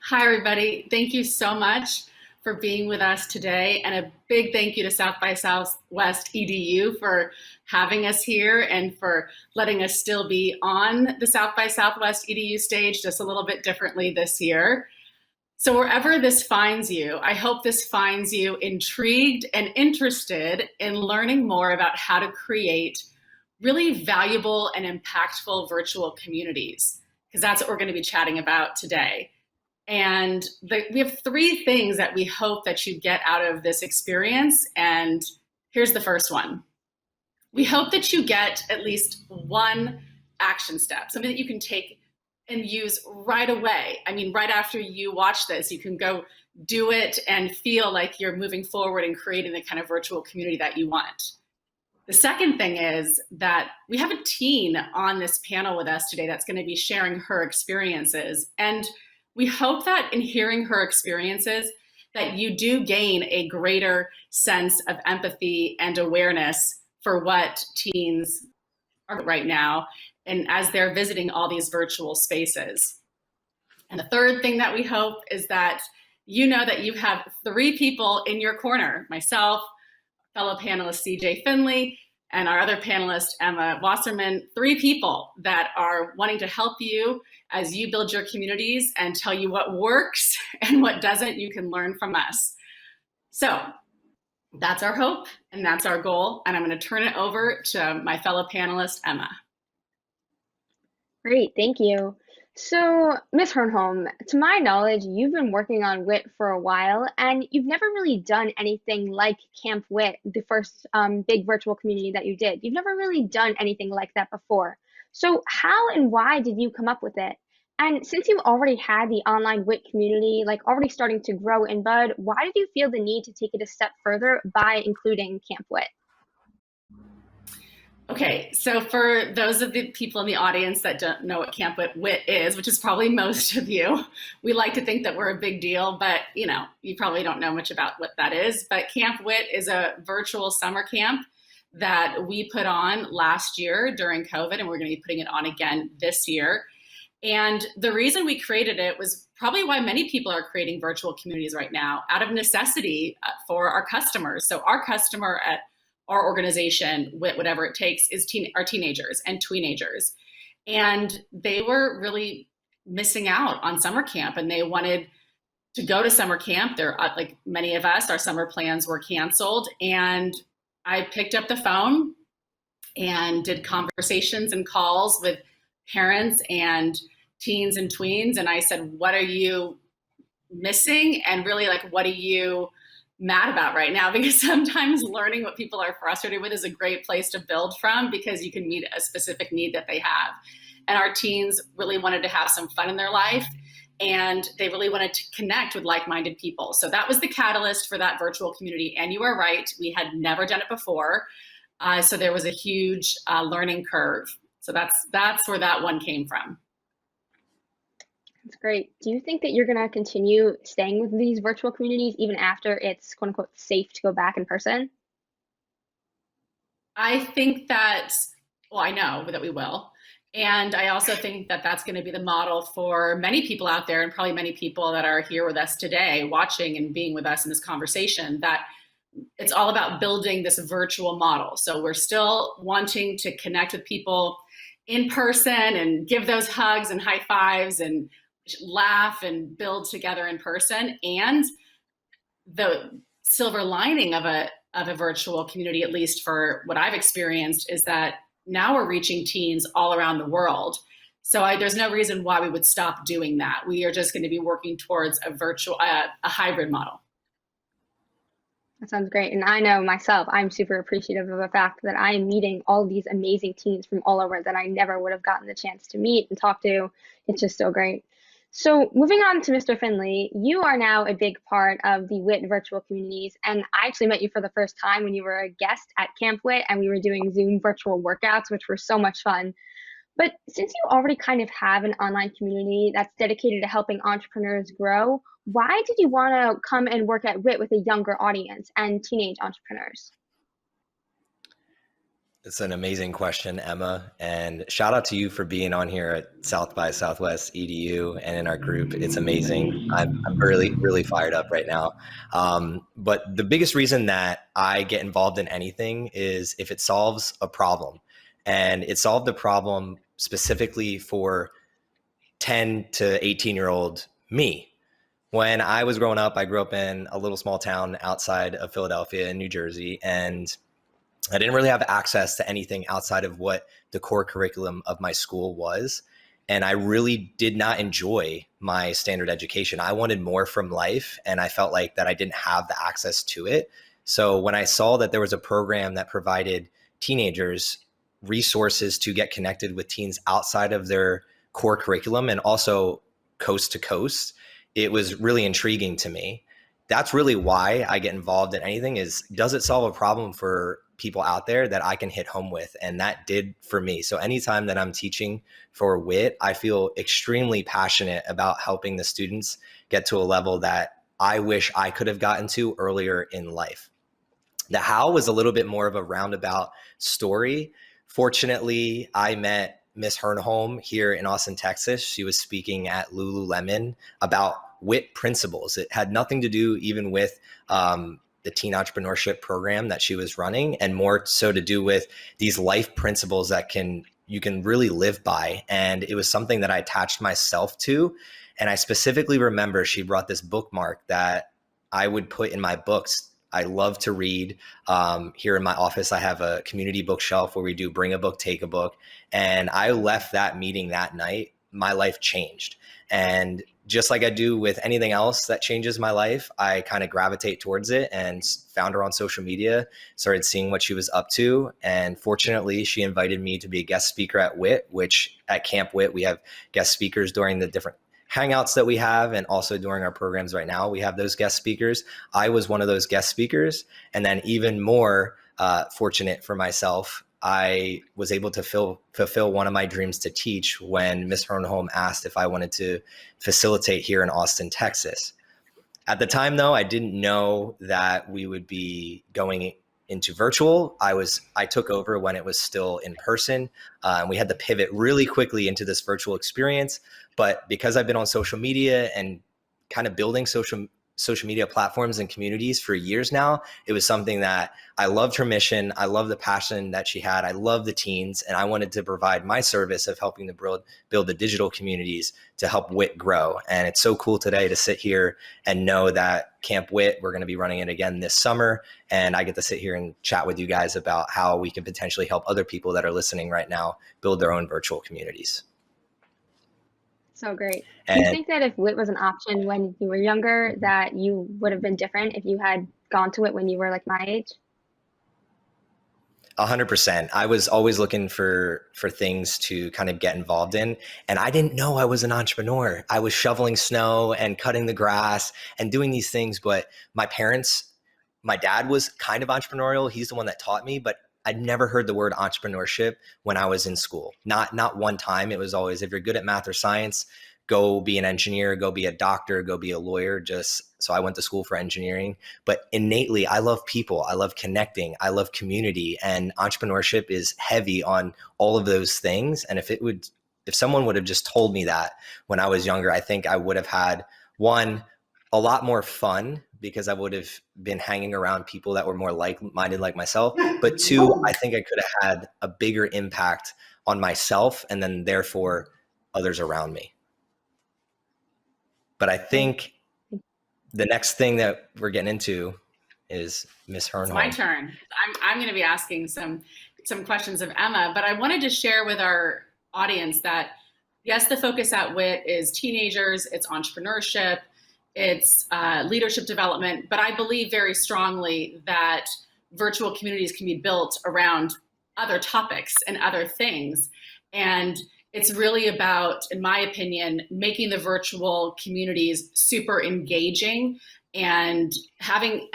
Hi, everybody. Thank you so much for being with us today. And a big thank you to South by Southwest EDU for having us here and for letting us still be on the South by Southwest EDU stage just a little bit differently this year. So wherever this finds you, I hope this finds you intrigued and interested in learning more about how to create really valuable and impactful virtual communities, because that's what we're going to be chatting about today. And we have three things that we hope that you get out of this experience. And here's the first one. We hope that you get at least one action step, something that you can take and use right away. I mean, right after you watch this, you can go do it and feel like you're moving forward and creating the kind of virtual community that you want. The second thing is that we have a teen on this panel with us today that's going to be sharing her experiences. And we hope that in hearing her experiences, that you do gain a greater sense of empathy and awareness for what teens are right now and as they're visiting all these virtual spaces. And the third thing that we hope is that you know that you have three people in your corner, myself, fellow panelist CJ Finley, and our other panelist, Emma Wasserman, three people that are wanting to help you as you build your communities and tell you what works and what doesn't. You can learn from us. So that's our hope and that's our goal. And I'm going to turn it over to my fellow panelist, Emma. Great, thank you. So, Ms. Hernholm, to my knowledge, you've been working on WIT for a while, and you've never really done anything like Camp Wit, the first big virtual community that you did. You've never really done anything like that before. So, how and why did you come up with it? And since you already had the online WIT community, like already starting to grow in bud, why did you feel the need to take it a step further by including Camp Wit? Okay, so for those of the people in the audience that don't know what Camp Wit is, which is probably most of you, we like to think that we're a big deal, but you probably don't know much about what that is. But Camp Wit is a virtual summer camp that we put on last year during COVID, and we're going to be putting it on again this year. And the reason we created it was probably why many people are creating virtual communities right now, out of necessity for our customers. So our customer at our organization, whatever it takes, is our teenagers and tweenagers. And they were really missing out on summer camp, and they wanted to go to summer camp. They're like many of us, our summer plans were canceled. And I picked up the phone and did conversations and calls with parents and teens and tweens. And I said, what are you missing? And really, like, what are you mad about right now? Because sometimes learning what people are frustrated with is a great place to build from, because you can meet a specific need that they have. And our teens really wanted to have some fun in their life, and they really wanted to connect with like-minded people. So that was the catalyst for that virtual community. And you are right, we had never done it before. So there was a huge learning curve. So that's where that one came from. That's great. Do you think that you're going to continue staying with these virtual communities even after it's quote unquote safe to go back in person? I think that, well, I know that we will. And I also think that that's going to be the model for many people out there, and probably many people that are here with us today, watching and being with us in this conversation, that it's all about building this virtual model. So we're still wanting to connect with people in person and give those hugs and high fives and laugh and build together in person. And the silver lining of a virtual community, at least for what I've experienced, is that now we're reaching teens all around the world. So there's no reason why we would stop doing that. We are just going to be working towards a hybrid model. That sounds great. And I know myself, I'm super appreciative of the fact that I am meeting all these amazing teens from all over that I never would have gotten the chance to meet and talk to. It's just so great. So moving on to Mr. Finley, you are now a big part of the WIT virtual communities. And I actually met you for the first time when you were a guest at Camp Wit, and we were doing Zoom virtual workouts, which were so much fun. But since you already kind of have an online community that's dedicated to helping entrepreneurs grow, why did you want to come and work at WIT with a younger audience and teenage entrepreneurs? It's an amazing question, Emma, and shout out to you for being on here at South by Southwest EDU and in our group. It's amazing. I'm really, really fired up right now. But the biggest reason that I get involved in anything is if it solves a problem. And it solved a problem specifically for 10 to 18-year-old me. When I was growing up, I grew up in a little small town outside of Philadelphia in New Jersey, and I didn't really have access to anything outside of what the core curriculum of my school was. And I really did not enjoy my standard education. I wanted more from life, and I felt like that I didn't have the access to it. So when I saw that there was a program that provided teenagers resources to get connected with teens outside of their core curriculum and also coast to coast, it was really intriguing to me. That's really why I get involved in anything is, does it solve a problem for people out there that I can hit home with? And that did for me. So anytime that I'm teaching for WIT, I feel extremely passionate about helping the students get to a level that I wish I could have gotten to earlier in life. The how was a little bit more of a roundabout story. Fortunately, I met Miss Hernholm here in Austin, Texas. She was speaking at Lululemon about WIT principles. It had nothing to do even with the teen entrepreneurship program that she was running, and more so to do with these life principles that you can really live by. And it was something that I attached myself to. And I specifically remember she brought this bookmark that I would put in my books. I love to read. Here in my office, I have a community bookshelf where we do bring a book, take a book. And I left that meeting that night. My life changed. And just like I do with anything else that changes my life, I kind of gravitate towards it, and found her on social media, started seeing what she was up to. And fortunately, she invited me to be a guest speaker at WIT, which at Camp Wit, we have guest speakers during the different hangouts that we have, and also during our programs right now, we have those guest speakers. I was one of those guest speakers. And then even more fortunate for myself, I was able to fulfill one of my dreams to teach when Ms. Hernholm asked if I wanted to facilitate here in Austin, Texas. At the time, though, I didn't know that we would be going into virtual. I took over when it was still in person, and we had to pivot really quickly into this virtual experience. But because I've been on social media and kind of building social media platforms and communities for years now, it was something that I loved her mission. I love the passion that she had. I love the teens, and I wanted to provide my service of helping to build the digital communities to help WIT grow. And it's so cool today to sit here and know that Camp WIT, we're going to be running it again this summer. And I get to sit here and chat with you guys about how we can potentially help other people that are listening right now build their own virtual communities. So great. Do you think that if WIT was an option when you were younger, that you would have been different if you had gone to it when you were like my age? 100%. I was always looking for things to kind of get involved in. And I didn't know I was an entrepreneur. I was shoveling snow and cutting the grass and doing these things. But my dad was kind of entrepreneurial. He's the one that taught me, but I'd never heard the word entrepreneurship when I was in school. Not one time. It was always, if you're good at math or science, go be an engineer, go be a doctor, go be a lawyer. So I went to school for engineering. But innately, I love people. I love connecting. I love community. And entrepreneurship is heavy on all of those things. And if someone would have just told me that when I was younger, I think I would have had, one, a lot more fun, because I would have been hanging around people that were more like-minded like myself. But two, I think I could have had a bigger impact on myself and then therefore others around me. But I think the next thing that we're getting into is Miss Hernholm. It's my turn. I'm going to be asking some questions of Emma, but I wanted to share with our audience that yes, the focus at WIT is teenagers, it's entrepreneurship, it's leadership development, but I believe very strongly that virtual communities can be built around other topics and other things. And it's really about, in my opinion, making the virtual communities super engaging and having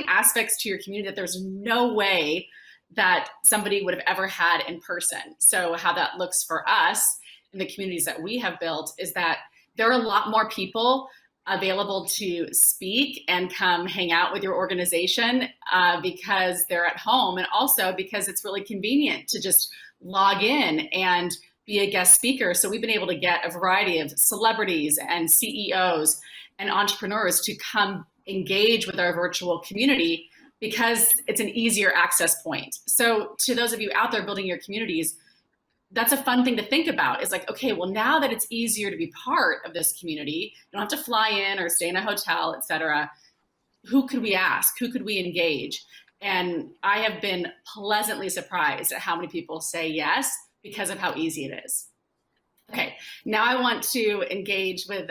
aspects to your community that there's no way that somebody would have ever had in person. So how that looks for us in the communities that we have built is that there are a lot more people available to speak and come hang out with your organization because they're at home, and also because it's really convenient to just log in and be a guest speaker. So we've been able to get a variety of celebrities and CEOs and entrepreneurs to come engage with our virtual community because it's an easier access point. So to those of you out there building your communities, that's a fun thing to think about. It's like, okay, well, now that it's easier to be part of this community, you don't have to fly in or stay in a hotel, et cetera. Who could we ask? Who could we engage? And I have been pleasantly surprised at how many people say yes because of how easy it is. Okay, now I want to engage with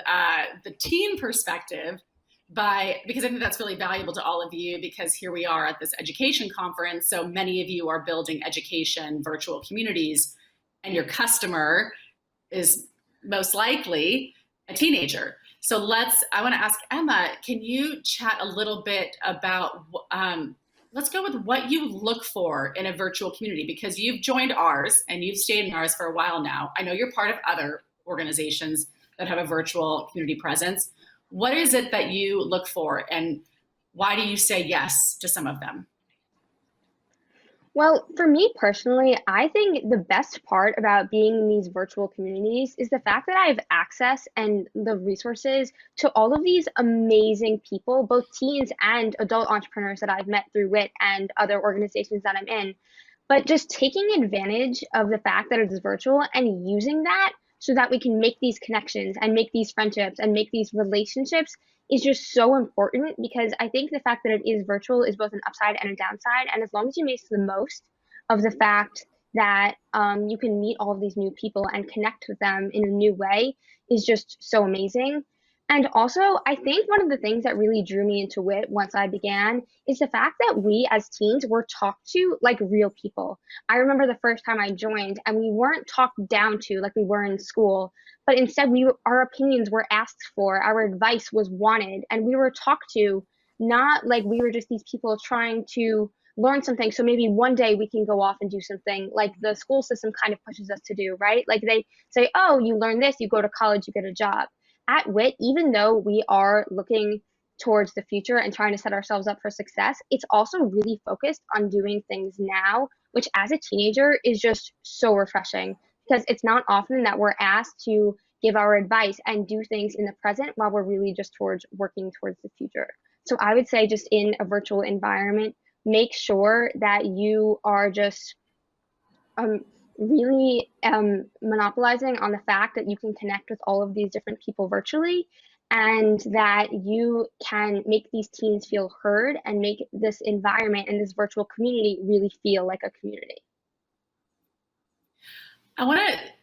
the teen perspective because I think that's really valuable to all of you, because here we are at this education conference. So many of you are building education virtual communities, and your customer is most likely a teenager. So I want to ask Emma, can you chat a little bit about, let's go with what you look for in a virtual community, because you've joined ours and you've stayed in ours for a while now. I know you're part of other organizations that have a virtual community presence. What is it that you look for, and why do you say yes to some of them? Well, for me personally, I think the best part about being in these virtual communities is the fact that I have access and the resources to all of these amazing people, both teens and adult entrepreneurs that I've met through WIT and other organizations that I'm in. But just taking advantage of the fact that it is virtual and using that so that we can make these connections and make these friendships and make these relationships is just so important, because I think the fact that it is virtual is both an upside and a downside. And as long as you make the most of the fact that you can meet all of these new people and connect with them in a new way is just so amazing. And also, I think one of the things that really drew me into WIT once I began is the fact that we as teens were talked to like real people. I remember the first time I joined and we weren't talked down to like we were in school, but instead our opinions were asked for, our advice was wanted, and we were talked to not like we were just these people trying to learn something. So maybe one day we can go off and do something like the school system kind of pushes us to do, right? Like they say, oh, you learn this, you go to college, you get a job. At WIT, even though we are looking towards the future and trying to set ourselves up for success, it's also really focused on doing things now, which as a teenager is just so refreshing, because it's not often that we're asked to give our advice and do things in the present while we're really just working towards the future. So I would say, just in a virtual environment, make sure that you are just really monopolizing on the fact that you can connect with all of these different people virtually, and that you can make these teens feel heard and make this environment and this virtual community really feel like a community.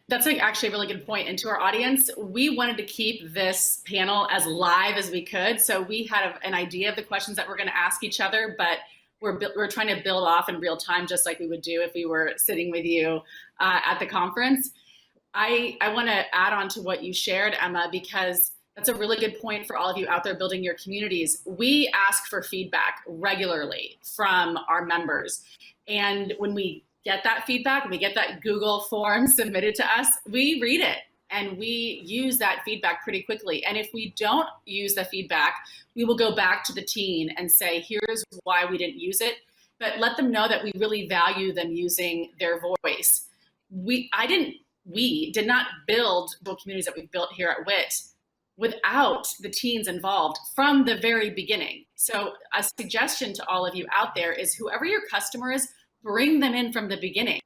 That's actually a really good point. And to our audience, we wanted to keep this panel as live as we could. So we had an idea of the questions that we're going to ask each other, but we're trying to build off in real time, just like we would do if we were sitting with you at the conference. I want to add on to what you shared, Emma, because that's a really good point for all of you out there building your communities. We ask for feedback regularly from our members. And when we get that feedback, when we get that Google form submitted to us, we read it and we use that feedback pretty quickly. And if we don't use the feedback, we will go back to the teen and say, here's why we didn't use it, but let them know that we really value them using their voice. We did not build the communities that we've built here at WIT without the teens involved from the very beginning. So a suggestion to all of you out there is, whoever your customer is, bring them in from the beginning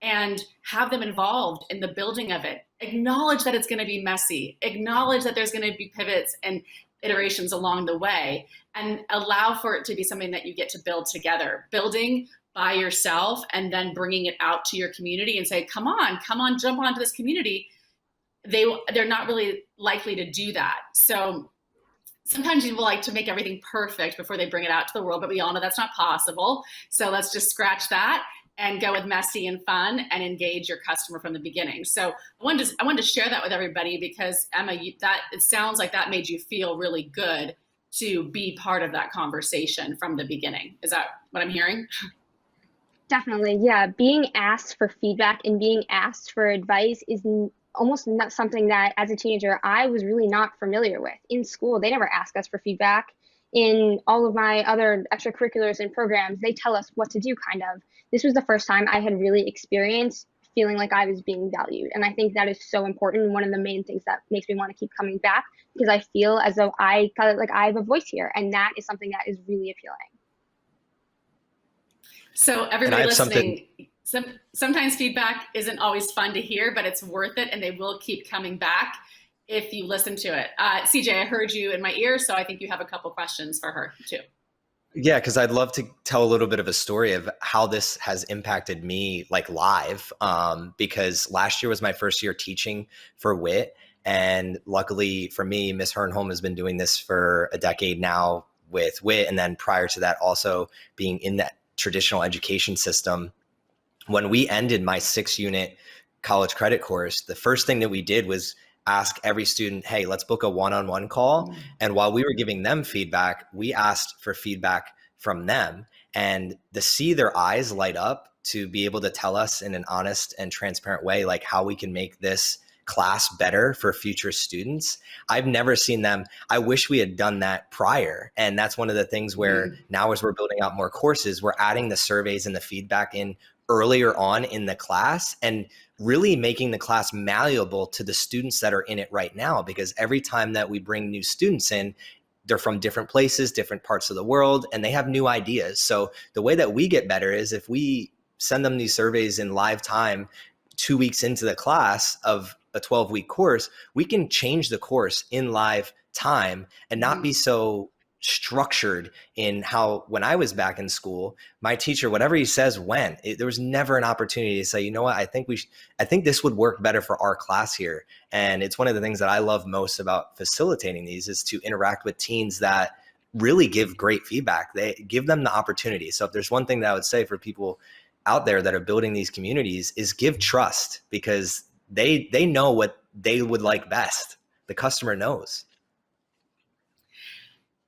and have them involved in the building of it. Acknowledge that it's going to be messy. Acknowledge that there's going to be pivots and iterations along the way, and allow for it to be something that you get to build together. Building by yourself and then bringing it out to your community and say, come on, jump onto this community. They're not really likely to do that. So sometimes people like to make everything perfect before they bring it out to the world, but we all know that's not possible. So let's just scratch that and go with messy and fun and engage your customer from the beginning. So I wanted to share that with everybody, because Emma, it sounds like that made you feel really good to be part of that conversation from the beginning. Is that what I'm hearing? Definitely, yeah. Being asked for feedback and being asked for advice is almost not something that as a teenager I was really not familiar with. In school, they never ask us for feedback. In all of my other extracurriculars and programs, they tell us what to do, kind of. This was the first time I had really experienced feeling like I was being valued. And I think that is so important. One of the main things that makes me want to keep coming back, because I feel as though I felt like I have a voice here. And that is something that is really appealing. So everybody listening, sometimes feedback isn't always fun to hear, but it's worth it, and they will keep coming back if you listen to it. CJ, I heard you in my ear, so I think you have a couple questions for her too. Yeah, because I'd love to tell a little bit of a story of how this has impacted me like live, because last year was my first year teaching for WIT. And luckily for me, Ms. Hernholm has been doing this for a decade now with WIT. And then prior to that, also being in that traditional education system. When we ended my 6-unit college credit course, the first thing that we did was ask every student, hey, let's book a one-on-one call. And while we were giving them feedback, we asked for feedback from them. And to see their eyes light up to be able to tell us in an honest and transparent way, like how we can make this class better for future students. I've never seen them. I wish we had done that prior. And that's one of the things where now as we're building out more courses, we're adding the surveys and the feedback in earlier on in the class and really making the class malleable to the students that are in it right now. Because every time that we bring new students in, they're from different places, different parts of the world, and they have new ideas. So the way that we get better is if we send them these surveys in live time 2 weeks into the class of a 12-week course, we can change the course in live time and not be so structured in how, when I was back in school, my teacher, whatever he says went. There was never an opportunity to say, you know what, I think this would work better for our class here. And it's one of the things that I love most about facilitating these is to interact with teens that really give great feedback. They give them the opportunity. So if there's one thing that I would say for people out there that are building these communities is give trust, because they know what they would like best. The customer knows.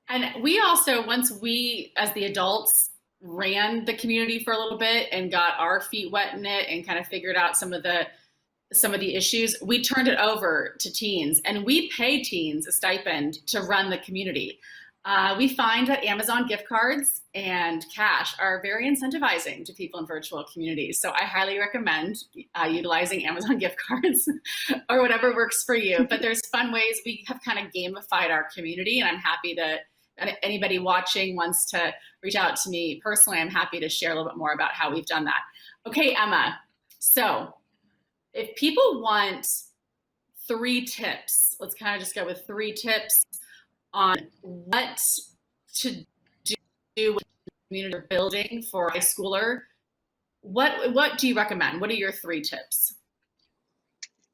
And we also, once we, as the adults, ran the community for a little bit and got our feet wet in it and kind of figured out some of the issues, we turned it over to teens, and we pay teens a stipend to run the community. We find that Amazon gift cards and cash are very incentivizing to people in virtual communities. So I highly recommend utilizing Amazon gift cards or whatever works for you. But there's fun ways. We have kind of gamified our community, and I'm happy to, anybody watching wants to reach out to me personally, I'm happy to share a little bit more about how we've done that. Okay, Emma. So if people want 3 tips, let's kind of just go with 3 tips on what to do with community building for a high schooler. What do you recommend? What are your 3 tips?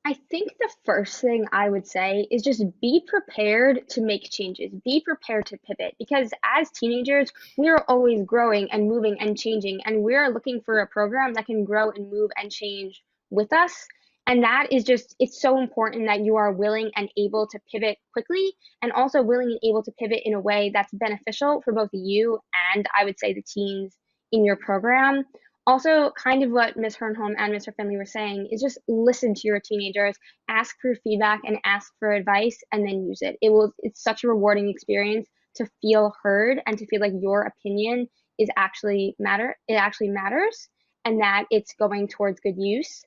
I think the first thing I would say is just be prepared to make changes. Be prepared to pivot, because as teenagers, we are always growing and moving and changing, and we're looking for a program that can grow and move and change with us. And that is just, it's so important that you are willing and able to pivot quickly, and also willing and able to pivot in a way that's beneficial for both you and, I would say, the teens in your program. Also, kind of what Ms. Hernholm and Mr. Finley were saying is just listen to your teenagers, ask for feedback and ask for advice, and then use it. It's such a rewarding experience to feel heard and to feel like your opinion is actually matters, and that it's going towards good use.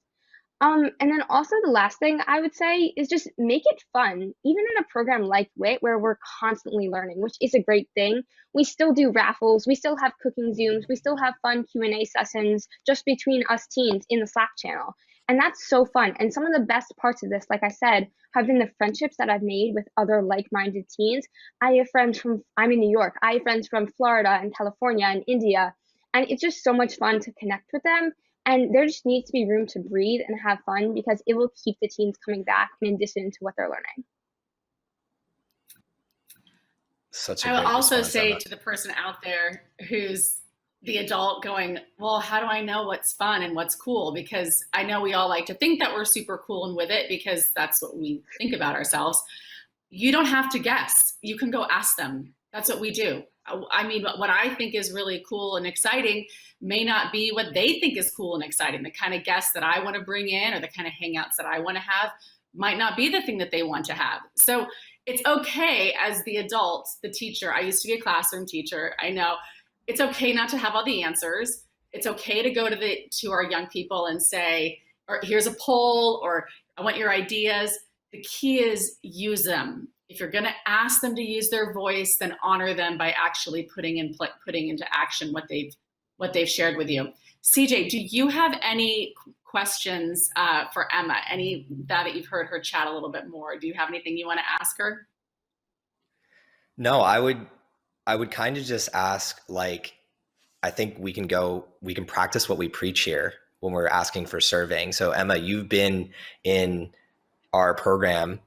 And then also the last thing I would say is just make it fun. Even in a program like WIT, where we're constantly learning, which is a great thing, we still do raffles, we still have cooking Zooms, we still have fun Q&A sessions just between us teens in the Slack channel. And that's so fun. And some of the best parts of this, like I said, have been the friendships that I've made with other like-minded teens. I'm in New York, I have friends from Florida and California and India, and it's just so much fun to connect with them. And there just needs to be room to breathe and have fun, because it will keep the teens coming back in addition to what they're learning. I will also say to the person out there who's the adult going, well, how do I know what's fun and what's cool? Because I know we all like to think that we're super cool and with it, because that's what we think about ourselves. You don't have to guess. You can go ask them. That's what we do. I mean, what I think is really cool and exciting may not be what they think is cool and exciting. The kind of guests that I want to bring in or the kind of hangouts that I want to have might not be the thing that they want to have. So it's okay as the adult, the teacher. I used to be a classroom teacher. I know it's okay not to have all the answers. It's okay to go to our young people and say, or here's a poll, or I want your ideas. The key is use them. If you're going to ask them to use their voice, then honor them by actually putting into action what they've shared with you. CJ, do you have any questions for Emma? Any that you've heard her chat a little bit more? Do you have anything you want to ask her? No, I would kind of just ask, like, I think we can practice what we preach here when we're asking for surveying. So Emma, you've been in our program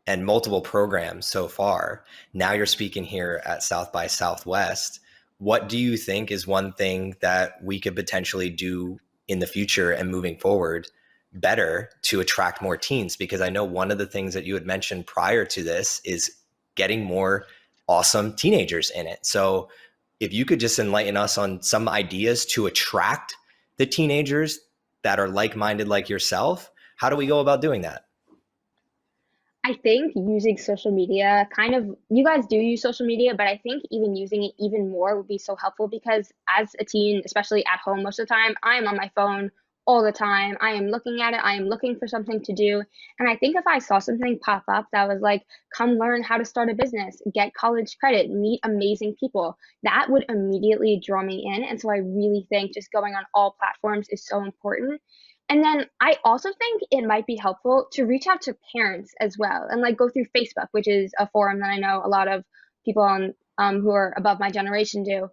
and multiple programs so far. Now you're speaking here at South by Southwest. What do you think is one thing that we could potentially do in the future and moving forward better to attract more teens? Because I know one of the things that you had mentioned prior to this is getting more awesome teenagers in it. So if you could just enlighten us on some ideas to attract the teenagers that are like-minded like yourself, how do we go about doing that? I think using social media, you guys do use social media, but I think even using it even more would be so helpful, because as a teen, especially at home most of the time, I am on my phone all the time. I am looking at it. I am looking for something to do. And I think if I saw something pop up that was like, come learn how to start a business, get college credit, meet amazing people, that would immediately draw me in. And so I really think just going on all platforms is so important. And then I also think it might be helpful to reach out to parents as well, and like go through Facebook, which is a forum that I know a lot of people on who are above my generation do.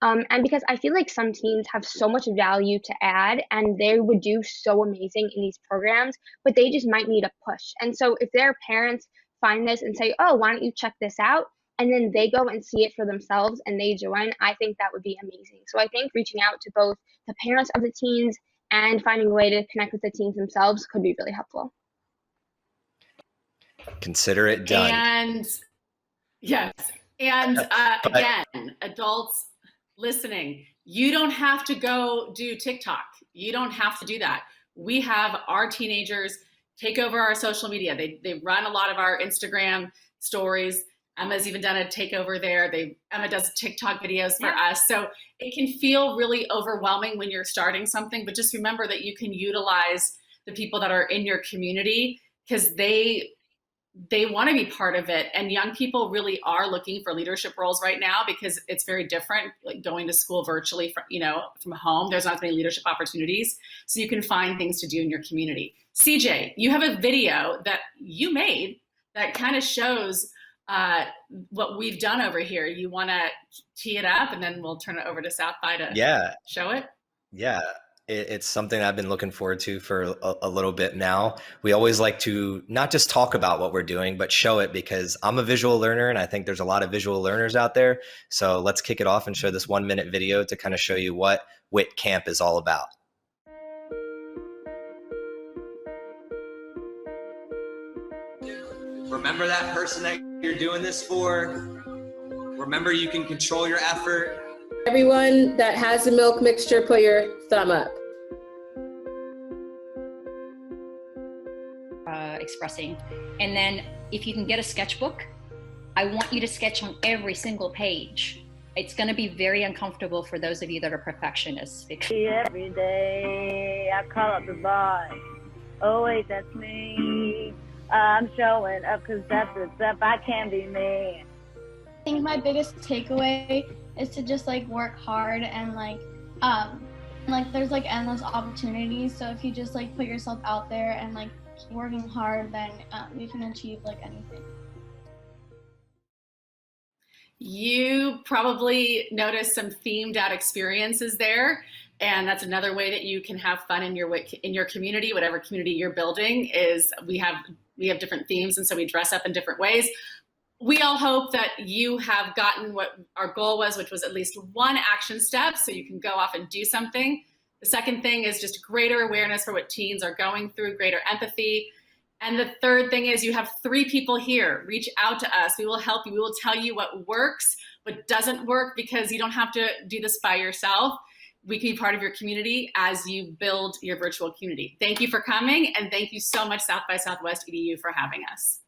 And because I feel like some teens have so much value to add and they would do so amazing in these programs, but they just might need a push. And so if their parents find this and say, oh, why don't you check this out? And then they go and see it for themselves and they join, I think that would be amazing. So I think reaching out to both the parents of the teens and finding a way to connect with the teens themselves could be really helpful. Consider it done. And yes, and again, adults listening, you don't have to go do TikTok. You don't have to do that. We have our teenagers take over our social media. They run a lot of our Instagram stories. Emma's even done a takeover there. Emma does TikTok videos for us. So it can feel really overwhelming when you're starting something, but just remember that you can utilize the people that are in your community, because they want to be part of it. And young people really are looking for leadership roles right now, because it's very different, like going to school virtually from home. There's not as many leadership opportunities. So you can find things to do in your community. CJ, you have a video that you made that kind of shows what we've done over here. You want to tee it up, and then we'll turn it over to South by to show it? Yeah. It's something I've been looking forward to for a little bit now. We always like to not just talk about what we're doing, but show it, because I'm a visual learner and I think there's a lot of visual learners out there. So let's kick it off and show this 1-minute video to kind of show you what WIT Camp is all about. Remember that person that you're doing this for. Remember, you can control your effort. Everyone that has the milk mixture, put your thumb up. Expressing. And then if you can get a sketchbook, I want you to sketch on every single page. It's going to be very uncomfortable for those of you that are perfectionists. Every day I call up the boss. Oh wait, that's me. I'm showing up because that's the stuff I can be me. I think my biggest takeaway is to just like work hard and like there's like endless opportunities. So if you just like put yourself out there and like keep working hard, then you can achieve like anything. You probably noticed some themed out experiences there. And that's another way that you can have fun in your community, whatever community you're building. Is we have different themes, and so we dress up in different ways. We all hope that you have gotten what our goal was, which was at least one action step, so you can go off and do something. The second thing is just greater awareness for what teens are going through, greater empathy. And the third thing is you have 3 people here. Reach out to us. We will help you. We will tell you what works, what doesn't work, because you don't have to do this by yourself. We can be part of your community as you build your virtual community. Thank you for coming, and thank you so much, South by Southwest EDU, for having us.